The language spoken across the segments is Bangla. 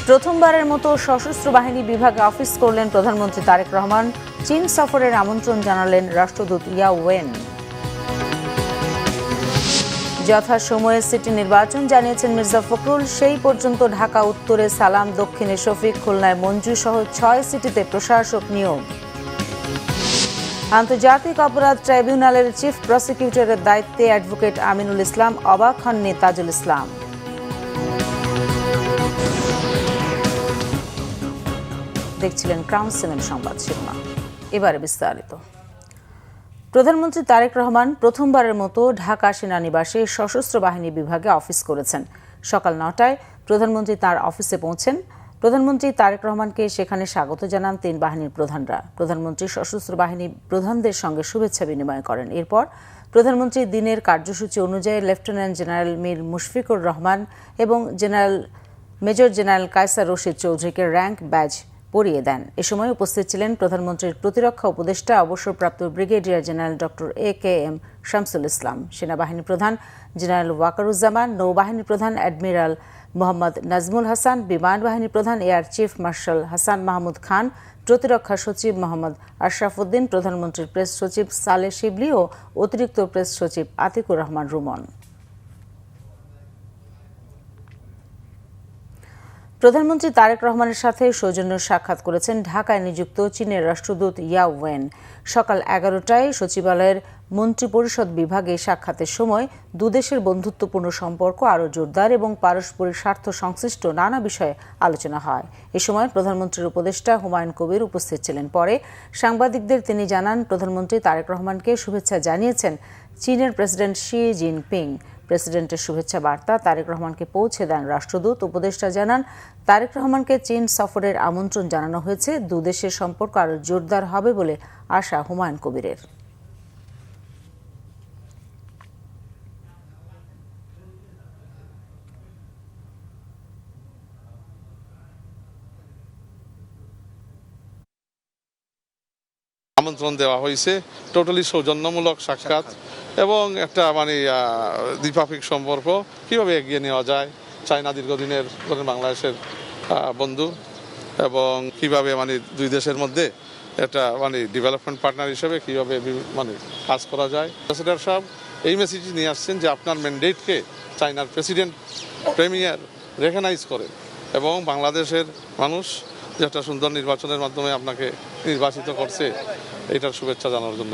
প্রথমবারের মতো সশস্ত্র বাহিনী বিভাগে অফিস করলেন প্রধানমন্ত্রী তারেক রহমান। চীন সফরের আমন্ত্রণ জানালেন রাষ্ট্রদূত ইয়াও ওয়েন। যথাসময়ে সিটি নির্বাচন জানিয়েছেন মির্জা ফখরুল। সেই পর্যন্ত ঢাকা উত্তরে সালাম, দক্ষিণে শফিক, খুলনায় মঞ্জু সহ 6 সিটিতে প্রশাসক নিয়োগ। আন্তর্জাতিক অপরাধ ট্রাইব্যুনালের চিফ প্রসিকিউটরের দায়িত্বে অ্যাডভোকেট আমিনুল ইসলাম, অবাক হননি তাজুল ইসলাম। দেখছিলেন ক্রাউন সিনেমা সংবাদ শিরোনাম, এবারে বিস্তারিত। প্রধানমন্ত্রী তারেক রহমান প্রথমবারের মতো ঢাকা সেনানিবাসে সশস্ত্র বাহিনী বিভাগে অফিস করেছেন। সকাল 9টায় প্রধানমন্ত্রী তার অফিসে পৌঁছেন। প্রধানমন্ত্রী তারেক রহমানকে সেখানে স্বাগত জানান 3 বাহিনীর প্রধানরা। প্রধানমন্ত্রী সশস্ত্র বাহিনী প্রধানদের সঙ্গে শুভেচ্ছা বিনিময় করেন। এরপর প্রধানমন্ত্রী দিনের কার্যসূচি অনুযায়ী লেফটেন্যান্ট জেনারেল মীর মুশফিকুর রহমান এবং মেজর জেনারেল কায়সার রশিদ চৌধুরীকে র্যাঙ্ক ব্যাজ পরিয়ে দেন। এ সময় উপস্থিত ছিলেন প্রধানমন্ত্রীর প্রতিরক্ষা উপদেষ্টা অবসরপ্রাপ্ত brigadier general doctor AKM Shamsul Islam, সেনাবাহিনী প্রধান জেনারেল ওয়াকারুজ্জামান, নৌবাহিনী প্রধান অ্যাডমিরাল মোহাম্মদ নাজমুল হাসান, বিমান বাহিনী প্রধান air chief marshal Hasan Mahmud Khan, প্রতিরক্ষা সচিব মোহাম্মদ আশরাফ উদ্দিন, প্রধানমন্ত্রীর প্রেস সচিব সালেহ শিবলি ও অতিরিক্ত প্রেস সচিব আতিকুর রহমান রুমন। প্রধানমন্ত্রী তারেক রহমানের সাথে সৌজন্য সাক্ষাৎ করেছেন ঢাকায় নিযুক্ত চীনের রাষ্ট্রদূত ইয়াও ওয়েন। সকাল 11টায় সচিবালয়ের মন্ত্রিপরিষদ বিভাগে সাক্ষাতের সময় দুদেশের বন্ধুত্বপূর্ণ সম্পর্ক আরও জোরদার এবং পারস্পরিক স্বার্থ সংশ্লিষ্ট নানা বিষয়ে আলোচনা হয়। এ সময় প্রধানমন্ত্রীর উপদেষ্টা হুমায়ুন কবির উপস্থিত ছিলেন। পরে সাংবাদিকদের তিনি জানান, প্রধানমন্ত্রী তারেক রহমানকে শুভেচ্ছা জানিয়েছেন চীনের প্রেসিডেন্ট শি জিনপিং। প্রেসিডেন্টের শুভেচ্ছা বার্তা তারেক রহমানকে পৌঁছে দেন রাষ্ট্রদূত। উপদেষ্টা জানান, তারেক রহমানকে চীন সফরের আমন্ত্রণ জানানো হয়েছে। দুদেশের সম্পর্ক আরও জোরদার হবে বলে আশা হুমায়ুন কবিরের। আমন্ত্রণ দেওয়া হয়েছে, টোটালি সৌজন্যমূলক সাক্ষাৎ এবং একটা দ্বিপাক্ষিক সম্পর্ক কিভাবে এগিয়ে নেওয়া যায়। চায়না দীর্ঘদিনের বাংলাদেশের বন্ধু এবং কিভাবে দুই দেশের মধ্যে একটা ডেভেলপমেন্ট পার্টনার হিসেবে কিভাবে কাজ করা যায়। প্রেসিডেন্ট সাহেব এই মেসেজ নিয়ে আসছেন যে আপনার ম্যান্ডেটকে চায়নার প্রেসিডেন্ট প্রেমিয়ার রেকগনাইজ করেন এবং বাংলাদেশের মানুষ যে একটা সুন্দর নির্বাচনের মাধ্যমে আপনাকে নির্বাচিত করছে, এটার শুভেচ্ছা জানানোর জন্য।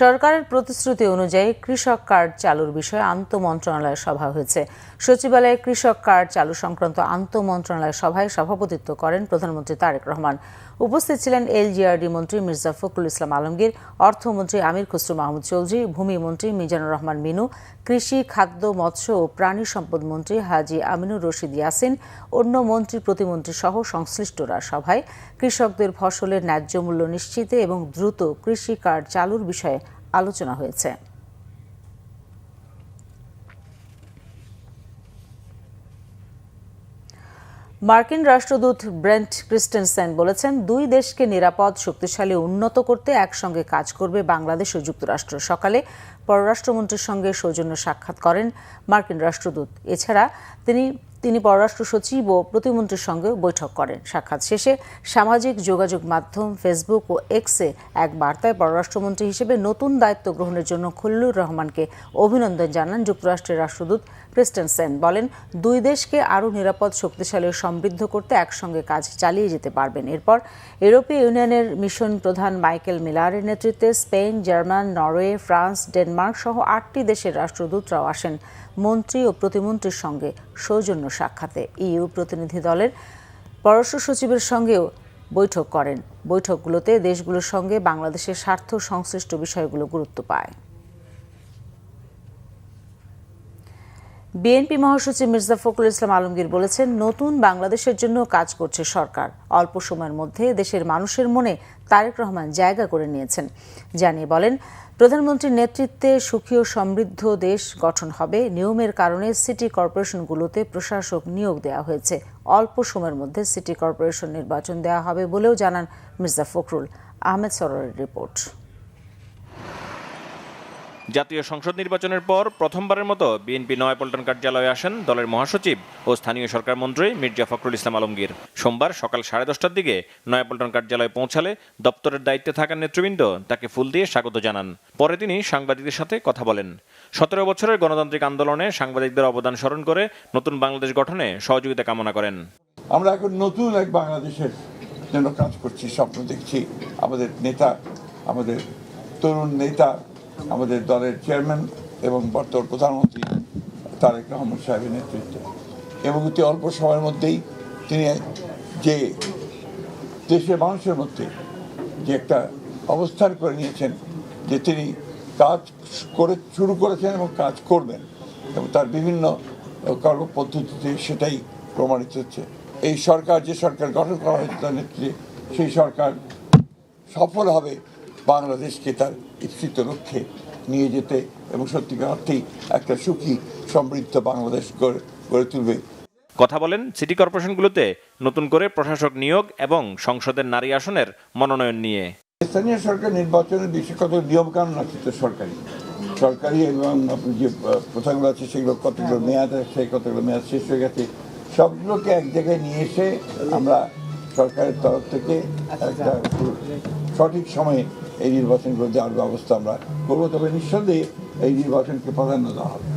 সরকারের প্রতিশ্রুতি অনুযায়ী কৃষক কার্ড চালুর বিষয়ে আন্তঃমন্ত্রণালয় সভা হয়েছে। সচিবালয়ে কৃষক কার্ড চালু সংক্রান্ত আন্তঃমন্ত্রণালয় সভায় সভাপতিত্ব করেন প্রধানমন্ত্রী তারেক রহমান। উপস্থিত ছিলেন LGRD মন্ত্রী মির্জা ফখরুল ইসলাম আলমগীর, অর্থমন্ত্রী আমির খসরু মাহমুদ চৌধুরী, ভূমি মন্ত্রী মিজানুর রহমান মিনু, কৃষি, খাদ্য, মৎস্য ও প্রাণী সম্পদ মন্ত্রী হাজী আমিনুর রশিদ ইয়াসিন, অন্য মন্ত্রী প্রতিমন্ত্রী সহ সংশ্লিষ্টরা। সভায় কৃষকদের ফসলের ন্যায্য মূল্য নিশ্চিতে এবং দ্রুত কৃষি কার্ড চালুর বিষয়ে আলোচনা হয়েছে। মার্কিন রাষ্ট্রদূত ব্রেন্ট ক্রিস্টেনসেন বলেছেন, 2 দেশকে নিরাপদ, শক্তিশালী, উন্নত করতে একসঙ্গে কাজ করবে বাংলাদেশ ও যুক্তরাষ্ট্র। সকালে পররাষ্ট্রমন্ত্রীর সঙ্গে সৌজন্য সাক্ষাৎ করেন মার্কিন রাষ্ট্রদূত। এছাড়া তিনি পররাষ্ট্র সচিব ও প্রতিমন্ত্রীর সঙ্গে বৈঠক করেন। সাক্ষাৎ শেষে সামাজিক যোগাযোগ মাধ্যম ফেসবুক ও এক্সে এক বার্তায় পররাষ্ট্রমন্ত্রী হিসেবে নতুন দায়িত্ব গ্রহণের জন্য খলিলুর রহমানকে অভিনন্দন জানান যুক্তরাষ্ট্রের রাষ্ট্রদূত ক্রিস্টেনসেন। বলেন, 2 দেশকে আরও নিরাপদ, শক্তিশালী ও সমৃদ্ধ করতে একসঙ্গে কাজ চালিয়ে যেতে পারবেন। এরপর ইউরোপীয় ইউনিয়নের মিশন প্রধান মাইকেল মিলারের নেতৃত্বে Spain, German, Norway, France, Denmark সহ 8টি দেশের রাষ্ট্রদূতরাও আসেন মন্ত্রী ও প্রতিমন্ত্রীর সঙ্গে সৌজন্য সাক্ষাতে। EU প্রতিনিধি দলের পররাষ্ট্র সচিবের সঙ্গেও বৈঠক করেন। বৈঠকগুলোতে দেশগুলোর সঙ্গে বাংলাদেশের স্বার্থ সংশ্লিষ্ট বিষয়গুলো গুরুত্ব পায়। বিএনপি মহাসচিব মির্জা ফখরুল ইসলাম আলমগীর বলেছেন, নতুন বাংলাদেশের জন্য কাজ করছে সরকার। অল্প সময়ের মধ্যে দেশের মানুষের মনে তারেক রহমান জায়গা করে নিয়েছেন। জানিয়ে বলেন, প্রধানমন্ত্রীর নেতৃত্বে সুখী ও সমৃদ্ধ দেশ গঠন হবে। নিয়মের কারণে সিটি কর্পোরেশনগুলোতে প্রশাসক নিয়োগ দেওয়া হয়েছে। অল্প সময়ের মধ্যে সিটি কর্পোরেশন নির্বাচন দেওয়া হবে বলেও জানান মির্জা ফখরুল। আহমেদ সরোয়ারের রিপোর্ট। জাতীয় সংসদ নির্বাচনের পর প্রথমবারের মতো বিএনপি নয়াপল্টন কার্যালয়ে আসেন দলের মহাসচিব ও স্থানীয় সরকার মন্ত্রী মির্জা ফখরুল ইসলাম আলমগীর। সোমবার সকাল 10:30টার দিকে নয়াপল্টন কার্যালয়ে পৌঁছালে দপ্তরের দায়িত্বে থাকা নেতৃবৃন্দ তাকে ফুল দিয়ে স্বাগত জানান। পরে তিনি সাংবাদিকদের সাথে কথা বলেন। 17 বছরের গণতান্ত্রিক আন্দোলনে সাংবাদিকদের অবদান স্মরণ করে নতুন বাংলাদেশ গঠনে সহযোগিতা কামনা করেন। আমরা এখন নতুন এক বাংলাদেশের জন্য কাজ করছি, স্বপ্ন দেখছি। আমাদের নেতা, আমাদের তরুণ নেতা, আমাদের দলের চেয়ারম্যান এবং বর্তমান প্রধানমন্ত্রী তারেক রহমান সাহেবের নেতৃত্বে এবং অতি অল্প সময়ের মধ্যেই তিনি যে দেশের মানুষের মধ্যে যে একটা অবস্থান করে নিয়েছেন, যে তিনি কাজ শুরু করেছেন এবং কাজ করবেন এবং তার বিভিন্ন কর্মপদ্ধতিতে সেটাই প্রমাণিত হচ্ছে। এই সরকার, যে সরকার গঠন করা হয়েছে তার নেতৃত্বে, সেই সরকার সফল হবে বাংলাদেশকে তার ইচ্ছিত লক্ষ্যে নিয়ে যেতে এবং সত্যিকার অর্থেই একটা সুখী সমৃদ্ধ বাংলাদেশ গড়ে তুলবে। কথা বলেন সিটি কর্পোরেশনগুলোতে নতুন করে প্রশাসক নিয়োগ এবং সংসদের নারী আসনের মনোনয়ন নিয়ে। স্থানীয় সরকার নির্বাচনের বিষয়ে কত নিয়মকানুন আছে তো সরকারি এবং যে প্রথাগুলো আছে সেগুলো কতগুলো মেয়াদ আছে, কতগুলো মেয়াদ শেষ হয়ে গেছে, সবগুলোকে এক জায়গায় নিয়ে এসে আমরা সরকারের তরফ থেকে একটা সঠিক সময়ে এই নির্বাচনগুলো দেওয়ার ব্যবস্থা আমরা করবো। তবে নিঃসন্দেহে এই নির্বাচনকে প্রাধান্য দেওয়া হবে।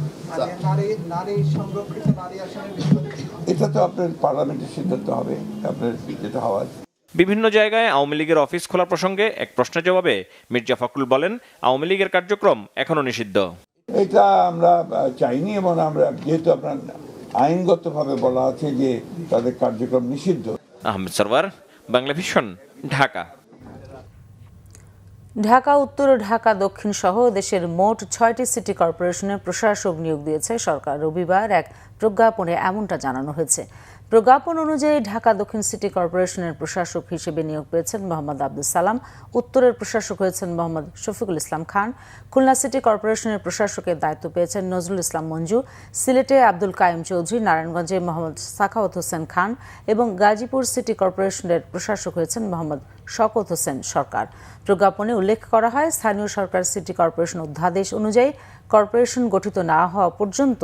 এটা তো আপনার পার্লামেন্টের সিদ্ধান্ত হবে, আপনার যেটা হওয়ার। বিভিন্ন জায়গায় আওয়ামী লীগের অফিস খোলার প্রসঙ্গে এক প্রশ্নের জবাবে মির্জা ফখরুল বলেন, আওয়ামী লীগের কার্যক্রম এখনো নিষিদ্ধ। এটা আমরা চাইনি এবং আমরা যেহেতু আপনার আইনগতভাবে বলা আছে যে তাদের কার্যক্রম নিষিদ্ধ। আহমেদ সরওয়ার, বাংলা ভিশন, ঢাকা। ঢাকা উত্তর ও ঢাকা দক্ষিণ সহ দেশের মোট 6টি সিটি কর্পোরেশনের প্রশাসক নিয়োগ দিয়েছে সরকার। রবিবার এক প্রজ্ঞাপনে এমনটা জানানো হয়েছে। প্রজ্ঞাপন অনুযায়ী ঢাকা দক্ষিণ সিটি কর্পোরেশনের প্রশাসক হিসেবে নিয়োগ পেয়েছেন মোহাম্মদ আব্দুল সালাম, উত্তরের প্রশাসক হয়েছেন মোহাম্মদ শফিকুল ইসলাম খান, খুলনা সিটি কর্পোরেশনের প্রশাসকের দায়িত্ব পেয়েছেন নজরুল ইসলাম মঞ্জু, সিলেটে আব্দুল কাইম চৌধুরী, নারায়ণগঞ্জে মোহাম্মদ সাখাওয়াত হোসেন খান এবং গাজীপুর সিটি কর্পোরেশনের প্রশাসক হয়েছেন মোহাম্মদ শওকত হোসেন সরকার। প্রজ্ঞাপনে উল্লেখ করা হয়, স্থানীয় সরকার সিটি কর্পোরেশন অধ্যাদেশ অনুযায়ী কর্পোরেশন গঠিত না হওয়া পর্যন্ত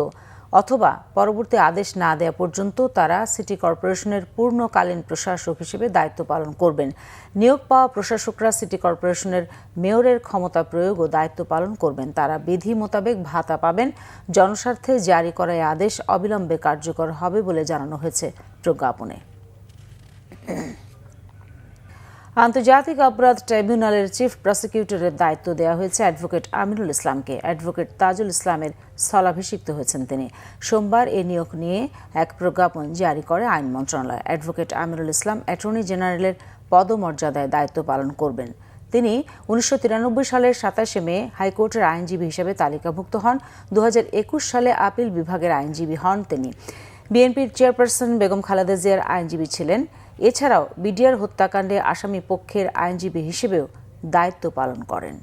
অথবা পরবর্তী আদেশ না দেওয়া পর্যন্ত তারা সিটি কর্পোরেশনের পূর্ণকালীন প্রশাসক হিসেবে দায়িত্ব পালন করবেন। নিয়োগ পাওয়া প্রশাসকরা সিটি কর্পোরেশনের মেয়রের ক্ষমতা প্রয়োগ ও দায়িত্ব পালন করবেন। তারা বিধি মোতাবেক ভাতা পাবেন। জনস্বার্থে জারি করা এই আদেশ অবিলম্বে কার্যকর হবে বলে জানানো হয়েছে প্রজ্ঞাপনে। আন্তর্জাতিক অপরাধ ট্রাইব্যুনালের চিফ প্রসিকিউটরের দায়িত্ব দেওয়া হয়েছে অ্যাডভোকেট আমিনুল ইসলামকে। অ্যাডভোকেট তাজুল ইসলামের স্থলাভিষিক্ত হয়েছেন তিনি। সোমবার এ নিয়োগ নিয়ে এক প্রজ্ঞাপন জারি করে আইন মন্ত্রণালয়। অ্যাডভোকেট আমিনুল ইসলাম অ্যাটর্নি জেনারেলের পদমর্যাদায় দায়িত্ব পালন করবেন। তিনি 1993 সালের 27 মে হাইকোর্টের আইনজীবী হিসেবে তালিকাভুক্ত হন। 2021 সালে আপিল বিভাগের আইনজীবী হন তিনি। বিএনপির চেয়ারপারসন বেগম খালেদা জিয়ার আইনজীবী ছিলেন। এছাড়াও বিডিআর হত্যাকাণ্ডে আসামি পক্ষের আইনজীবী হিসেবেও দায়িত্ব পালন করেন।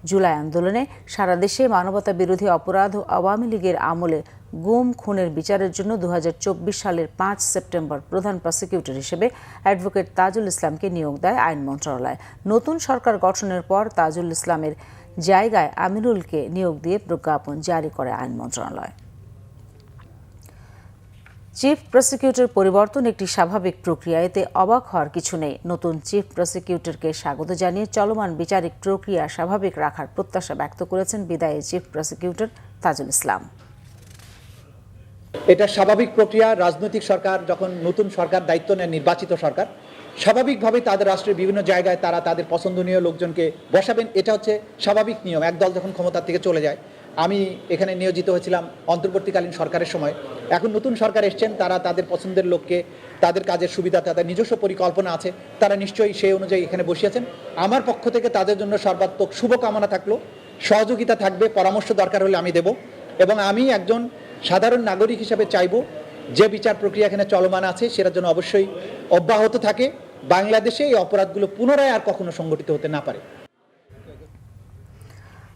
জুলাই আন্দোলনে সারা দেশে মানবতা বিরোধী অপরাধ ও আওয়ামী লীগের আমলে গুম খুনের বিচারের জন্য 2024 সালের 5 সেপ্টেম্বর প্রধান প্রসিকিউটর হিসেবে অ্যাডভোকেট তাজুল ইসলামকে নিয়োগ দেয় আইন মন্ত্রণালয়। নতুন সরকার গঠনের পর তাজুল ইসলামের জায়গায় আমিনুলকে নিয়োগ দিয়ে প্রজ্ঞাপন জারি করে আইন মন্ত্রণালয়। চিফ প্রসিকিউটর পরিবর্তন একটি স্বাভাবিক প্রক্রিয়া, এতে অবাক হওয়ার কিছু নেই। নতুন চিফ প্রসিকিউটরকে স্বাগত জানিয়ে চলমান বিচারিক প্রক্রিয়া স্বাভাবিক রাখার প্রত্যাশা ব্যক্ত করেছেন বিদায়ী চিফ প্রসিকিউটর তাজুল ইসলাম। এটা স্বাভাবিক প্রক্রিয়া। রাজনৈতিক সরকার যখন নতুন সরকার দায়িত্ব নেয়, নির্বাচিত সরকার স্বাভাবিকভাবেই তাদের রাষ্ট্রের বিভিন্ন জায়গায় তারা তাদের পছন্দনীয় লোকজনকে বসাবেন। এটা হচ্ছে স্বাভাবিক নিয়ম। একদল যখন ক্ষমতা থেকে চলে যায়, আমি এখানে নিয়োজিত হয়েছিলাম অন্তর্বর্তীকালীন সরকারের সময়। এখন নতুন সরকার এসছেন, তারা তাদের পছন্দের লোককে, তাদের কাজের সুবিধা, তাদের নিজস্ব পরিকল্পনা আছে, তারা নিশ্চয়ই সেই অনুযায়ী এখানে বসিয়েছেন। আমার পক্ষ থেকে তাদের জন্য সর্বাত্মক শুভকামনা থাকলো, সহযোগিতা থাকবে, পরামর্শ দরকার হলে আমি দেব। এবং আমি একজন সাধারণ নাগরিক হিসেবে চাইব যে বিচার প্রক্রিয়া এখানে চলমান আছে সেটার জন্য অবশ্যই অব্যাহত থাকে। বাংলাদেশে এই অপরাধগুলো পুনরায় আর কখনো সংঘটিত হতে না পারে।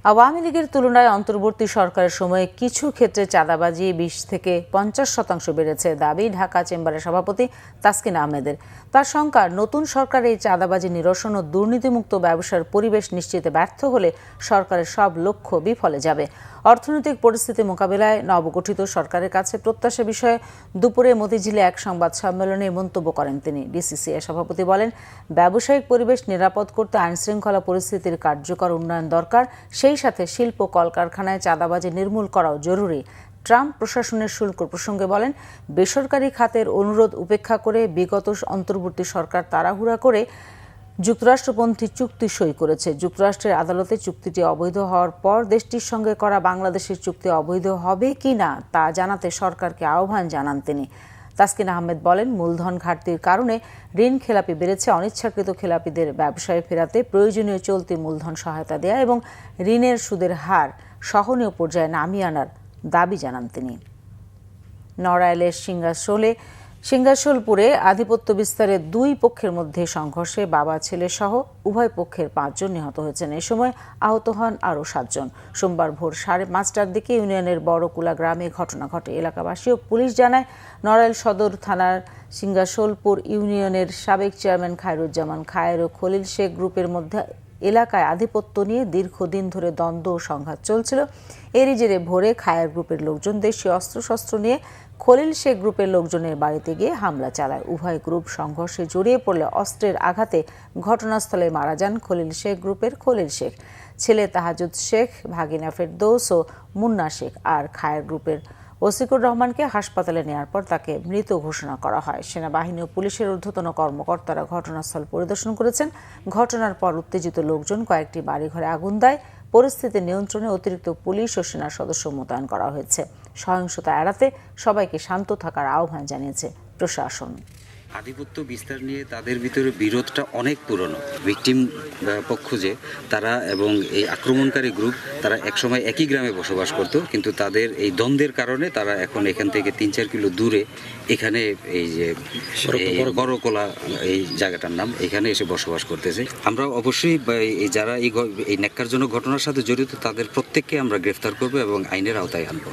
আওয়ামী লীগের তুলনায় অন্তর্বর্তী সরকারের সময়ে কিছু ক্ষেত্রে চাঁদাবাজি ২০ থেকে ৫০% বেড়েছে দাবি ঢাকা চেম্বারের সভাপতি তাসকিন আহমেদের। তার শঙ্কা, নতুন সরকার এই চাঁদাবাজি নিরসন ও দুর্নীতিমুক্ত ব্যবসার পরিবেশ নিশ্চিতে ব্যর্থ হলে সরকারের সব লক্ষ্য বিফলে যাবে। অর্থনৈতিক পরিস্থিতি মোকাবিলায় নবগঠিত সরকারের কাছে প্রত্যাশা বিষয়ে দুপুরে মতিঝিলে এক সংবাদ সম্মেলনে মন্তব্য করেন তিনি। ডিসিসিআই সভাপতি বলেন, ব্যবসায়িক পরিবেশ নিরাপদ করতে আইনশৃঙ্খলা পরিস্থিতির কার্যকর উন্নয়ন দরকার, সেই সাথে শিল্প কলকারখানায় চাঁদাবাজি নির্মূল করাও জরুরি। ট্রাম্প প্রশাসনের শুল্ক প্রসঙ্গে বলেন, বেসরকারি খাতের অনুরোধ উপেক্ষা করে বিগত অন্তর্বর্তী সরকার তাড়াহুড়া করে যুক্তরাষ্ট্রপন্থী চুক্তি সই করেছে। যুক্তরাষ্ট্রের আদালতে চুক্তিটি অবৈধ হওয়ার পর দেশটির সঙ্গে করা বাংলাদেশের চুক্তি অবৈধ হবে কিনা তা জানাতে সরকারকে আহ্বান জানান তিনি। তাসকিন আহমেদ বলেন, মূলধন ঘাটতির কারণে ঋণ খেলাপি বেড়েছে। অনিচ্ছাকৃত খেলাপিদের ব্যবসায় ফেরাতে প্রয়োজনীয় চলতি মূলধন সহায়তা দেয়া এবং ঋণের সুদের হার সহনীয় পর্যায়ে নামিয়ে আনার দাবি জানান তিনি। নড়াইলের সিংহাসলপুরে আধিপত্য বিস্তারে দুই পক্ষের মধ্যে সংঘর্ষে বাবা ছেলে সহ উভয় পক্ষের ৫ জন নিহত হয়েছেন। এ সময় আহত হন আরও ৭ জন। সোমবার ভোর ৫:৩০টার দিকে ইউনিয়নের বড়কুলা গ্রামে ঘটনা ঘটে। এলাকাবাসী ও পুলিশ জানায়, নড়াইল সদর থানার সিংহাসলপুর ইউনিয়নের সাবেক চেয়ারম্যান খায়রুজ্জামান খায়ের ও খলিল শেখ গ্রুপের মধ্যে এলাকায় আধিপত্য নিয়ে দীর্ঘদিন ধরে দ্বন্দ্ব ও সংঘাত চলছিল। এরই জেরে ভোরে খায়ের গ্রুপের লোকজন দেশীয় অস্ত্রশস্ত্র নিয়ে খলিল শেখ গ্রুপের লোকজনের বাড়িতে গিয়ে হামলা চালায়। উভয় গ্রুপ সংঘর্ষে জড়িয়ে পড়লে অস্ত্রের আঘাতে ঘটনাস্থলে মারা যান খলিল শেখ গ্রুপের খলিল শেখ, ছেলে তাহাজুদ শেখ, ভাগিনা ফেরদৌস ও মুন্না শেখ। আর খায়ের গ্রুপের ওসিকুর রহমানকে হাসপাতালে নেওয়ার পর তাকে মৃত ঘোষণা করা হয়। সেনাবাহিনী ও পুলিশের ঊর্ধ্বতন কর্মকর্তারা ঘটনাস্থল পরিদর্শন করেছেন। ঘটনার পর উত্তেজিত লোকজন কয়েকটি বাড়িঘরে আগুন দেয়। পরিস্থিতি নিয়ন্ত্রণে অতিরিক্ত পুলিশ ও সেনা সদস্য মোতায়েন করা হয়েছে। সহিংসতা এড়াতে সবাইকে শান্ত থাকার আহ্বান জানিয়েছে প্রশাসন। আধিপত্য বিস্তার নিয়ে তাদের ভিতরে বিরোধটা অনেক পুরনো। ভিকটিম পক্ষ যে তারা এবং এই আক্রমণকারী গ্রুপ তারা একসময় একই গ্রামে বসবাস করত, কিন্তু তাদের এই দ্বন্দ্বের কারণে তারা এখন এখান থেকে ৩-৪ কিলো দূরে এখানে এই যে বড়কোলা এই জায়গাটার নাম, এখানে এসে বসবাস করতেছে। আমরা অবশ্যই যারা এই ন্যাক্কারজনক ঘটনার সাথে জড়িত তাদের প্রত্যেককে আমরা গ্রেফতার করব এবং আইনের আওতায় আনব।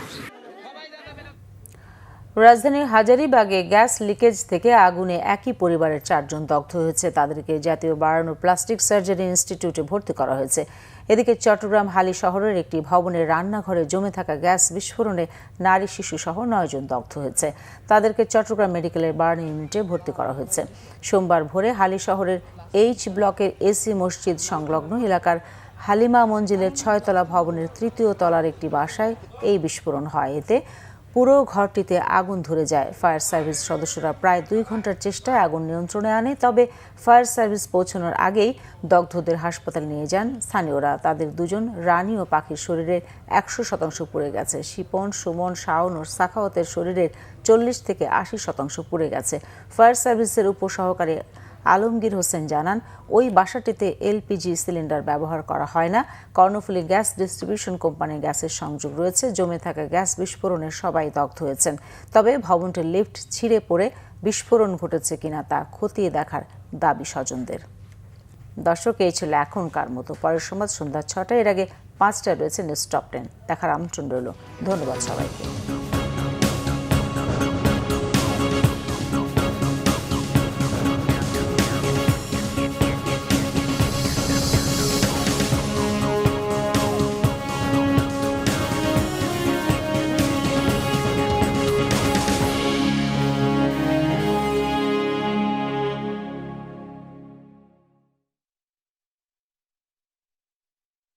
রাজধানীর হাজারীবাগে গ্যাস লিকেজ থেকে আগুনে একই পরিবারের ৪ জন দগ্ধ হয়েছে। তাদেরকে জাতীয় বার্ন প্লাস্টিক সার্জারি ইনস্টিটিউটে ভর্তি করা হয়েছে। এদিকে চট্টগ্রাম হালি শহরের একটি ভবনের রান্নাঘরে জমে থাকা গ্যাস বিস্ফোরণে নারী শিশু সহ ৯ জন দগ্ধ হয়েছে। তাদেরকে চট্টগ্রাম মেডিকেলের বার্ন ইউনিটে ভর্তি করা হয়েছে। সোমবার ভোরে হালি শহরের এইচ ব্লকের এসি মসজিদ সংলগ্ন এলাকার হালিমা মঞ্জিলের ৬ তলা ভবনের ৩য় তলার একটি বাসায় এই বিস্ফোরণ হয়। এতে পুরো ঘরটিতে আগুন ধরে যায়। ফায়ার সার্ভিস সদস্যরা প্রায় ২ ঘন্টার চেষ্টায় আগুন নিয়ন্ত্রণে আনে। তবে ফায়ার সার্ভিস পৌঁছানোর আগেই দগ্ধদের হাসপাতালে নিয়ে যান স্থানীয়রা। তাদের ২ জন রানী ও পাখির শরীরের ১০০% পুড়ে গেছে। শিপন, সুমন, শাওন ও সাখাওয়াতের শরীরের ৪০ থেকে ৮০% পুড়ে গেছে। ফায়ার সার্ভিসের উপসহকারী আলমগীর হোসেন জানান, ওই বাসাটিতে এলপিজি সিলিন্ডার ব্যবহার করা হয় না। কর্ণফুলী গ্যাস ডিস্ট্রিবিউশন কোম্পানির গ্যাসের সংযোগ রয়েছে। জমে থাকা গ্যাস বিস্ফোরণে সবাই দগ্ধ হয়েছেন। তবে ভবনটির লিফট ছিঁড়ে পড়ে বিস্ফোরণ ঘটেছে কিনা তা খতিয়ে দেখার দাবি স্বজনদের। দর্শক, এই ছিল এখনকার মতো। পরের সংবাদ সন্ধ্যা ৬টায়। এর আগে ৫টায় রয়েছে নিউজ টপ 10 দেখার আমন্ত্রণ রইল। ধন্যবাদ সবাইকে।